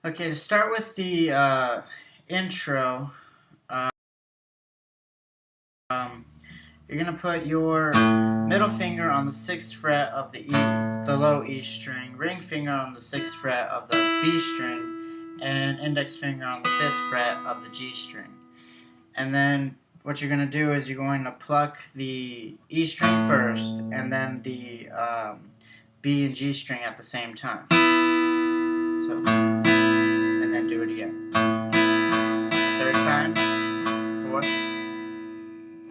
Okay, to start with the intro, you're going to put your middle finger on the 6th fret of the low E string, ring finger on the 6th fret of the B string, and index finger on the 5th fret of the G string. And then what you're going to do is you're going to pluck the E string first, and then the B and G string at the same time. So, and then do it again. Third time, fourth.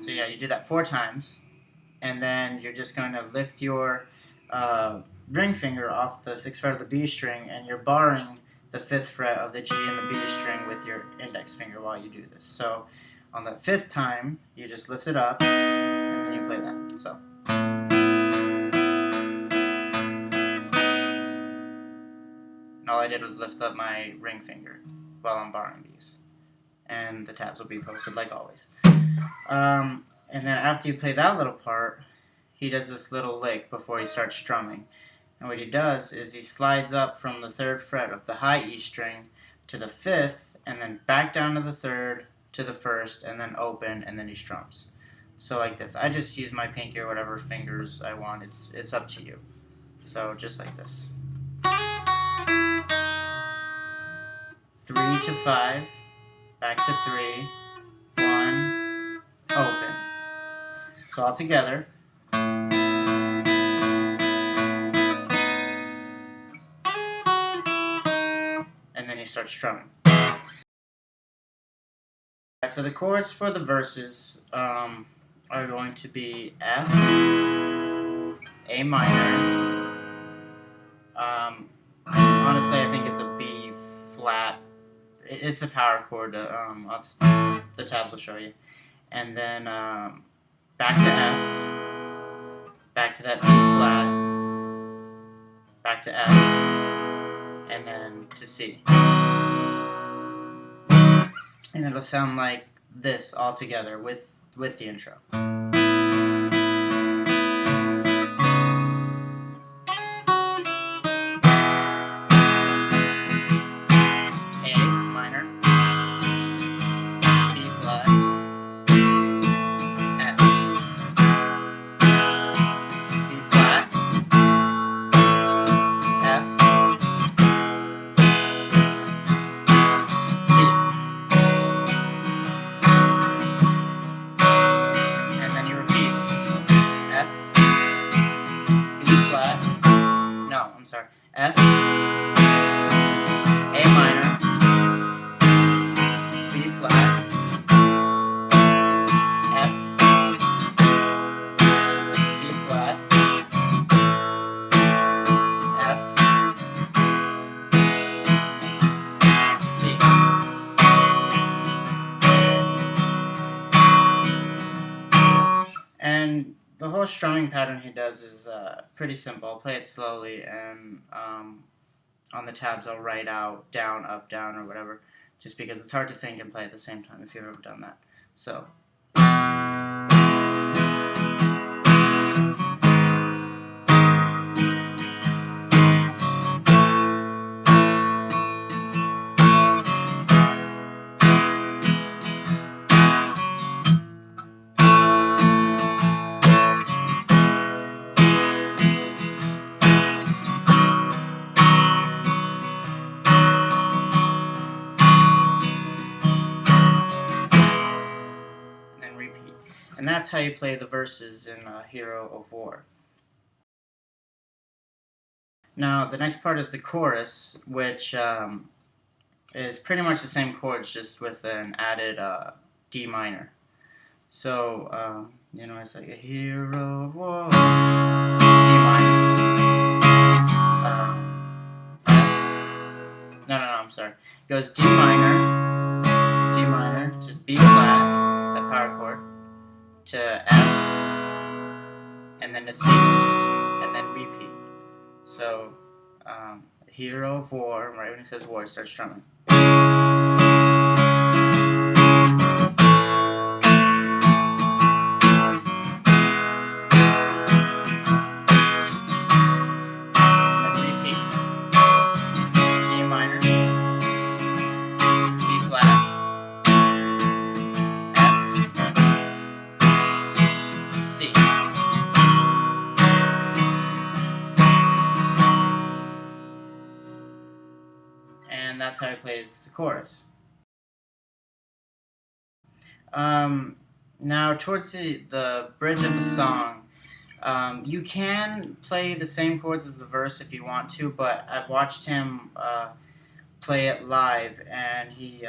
So yeah, you do that 4 times, and then you're just going to lift your ring finger off the 6th fret of the B string, and you're barring the 5th fret of the G and the B string with your index finger while you do this. So on the 5th time, you just lift it up, and then you play that. So. And all I did was lift up my ring finger while I'm barring these. And the tabs will be posted like always. And then after you play that little part, he does this little lick before he starts strumming. And what he does is he slides up from the 3rd fret of the high E string to the 5th, and then back down to the 3rd, to the 1st, and then open, and then he strums. So like this. I just use my pinky or whatever fingers I want. It's up to you. So just like this. 3 to 5, back to 3, 1, open. So all together. And then you start strumming. So the chords for the verses are going to be F, A minor. Honestly, I think it's a B flat. It's a power chord. The tabs will show you. And then back to F, back to that B flat, back to F, and then to C. And it'll sound like this all together with the intro. F, A minor, B flat, F, B flat, F, C. And the whole strumming pattern he does is pretty simple. I'll play it slowly, and on the tabs I'll write out down, up, down, or whatever, just because it's hard to think and play at the same time if you've ever done that. So. And that's how you play the verses in Hero of War. Now, the next part is the chorus, which is pretty much the same chords, just with an added D minor. So, you know, it's like a hero of war, D minor. No, I'm sorry. It goes D minor to B flat, that power chord, to F, and then to C, and then repeat. So, Hero of War, right when it says war, start strumming. And repeat. G minor, and that's how he plays the chorus. Now towards the bridge of the song, you can play the same chords as the verse if you want to, but I've watched him play it live, and he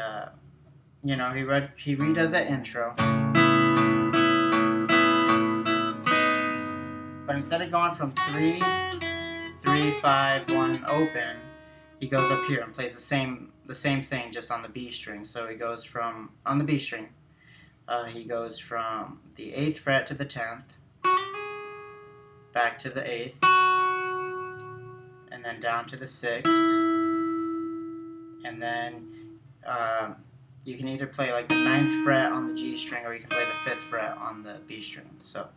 redoes that intro, but instead of going from 3, 3, 5, 1 open, he goes up here and plays the same thing, just on the B string. So he goes from, on the B string, he goes from the 8th fret to the 10th, back to the 8th, and then down to the 6th, and then you can either play like the 9th fret on the G string, or you can play the 5th fret on the B string. So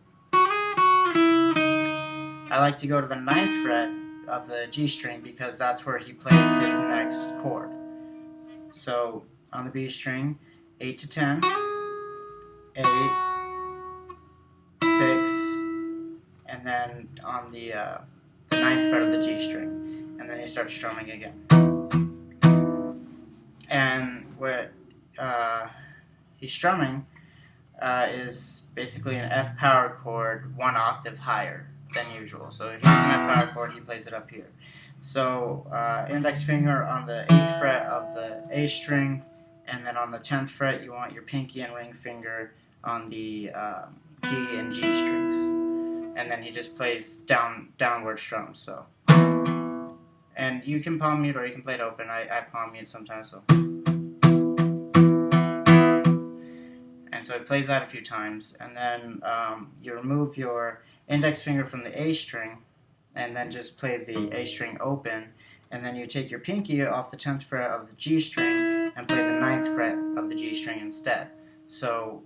I like to go to the 9th fret of the G string because that's where he plays his next chord. So on the B string, 8 to 10, 8, 6, and then on the 9th fret of the G string, and then you start strumming again. And what he's strumming is basically an F power chord 1 octave higher than usual. So here's an F power chord, he plays it up here. So index finger on the 8th fret of the A string, and then on the 10th fret you want your pinky and ring finger on the D and G strings. And then he just plays downward strums. So, and you can palm mute or you can play it open. I palm mute sometimes. So. And so he plays that a few times, and then you remove your index finger from the A string, and then just play the A string open, and then you take your pinky off the 10th fret of the G string and play the 9th fret of the G string instead. So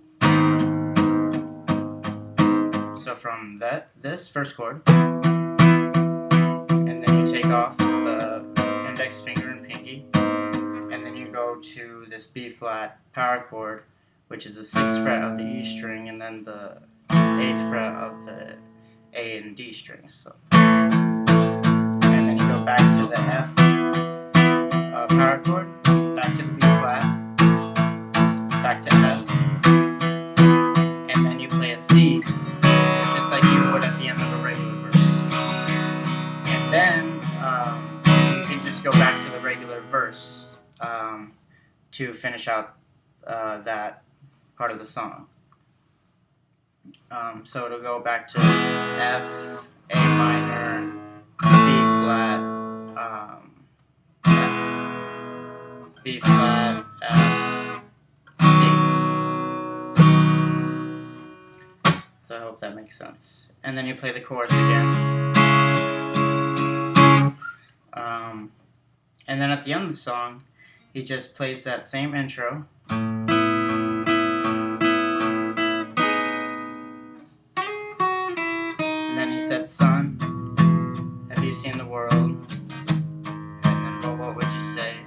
from this first chord, and then you take off the index finger and pinky, and then you go to this B flat power chord, which is the 6th fret of the E string, and then the 8th fret of the A and D strings. So, and then you go back to the F power chord, back to the B flat, back to F, and then you play a C, just like you would at the end of a regular verse. And then you can just go back to the regular verse to finish out that part of the song. So it'll go back to F, A minor, B flat, F, B flat, F, C. So I hope that makes sense. And then you play the chorus again. And then at the end of the song, he just plays that same intro. Said, son, have you seen the world? And then what would you say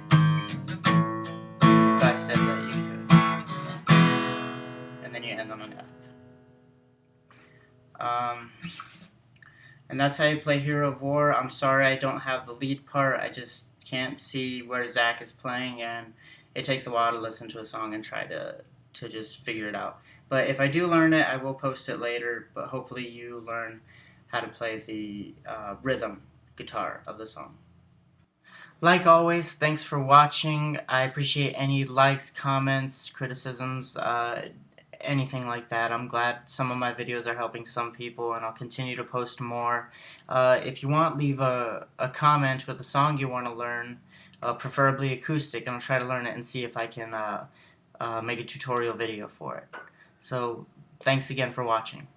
if I said that you could? And then you end on an F. And that's how you play Hero of War. I'm sorry I don't have the lead part. I just can't see where Zach is playing, and it takes a while to listen to a song and try to just figure it out. But if I do learn it, I will post it later, but hopefully you learn how to play the rhythm guitar of the song. Like always, thanks for watching. I appreciate any likes, comments, criticisms, anything like that. I'm glad some of my videos are helping some people, and I'll continue to post more. If you want, leave a comment with a song you want to learn, preferably acoustic, and I'll try to learn it and see if I can make a tutorial video for it. So, thanks again for watching.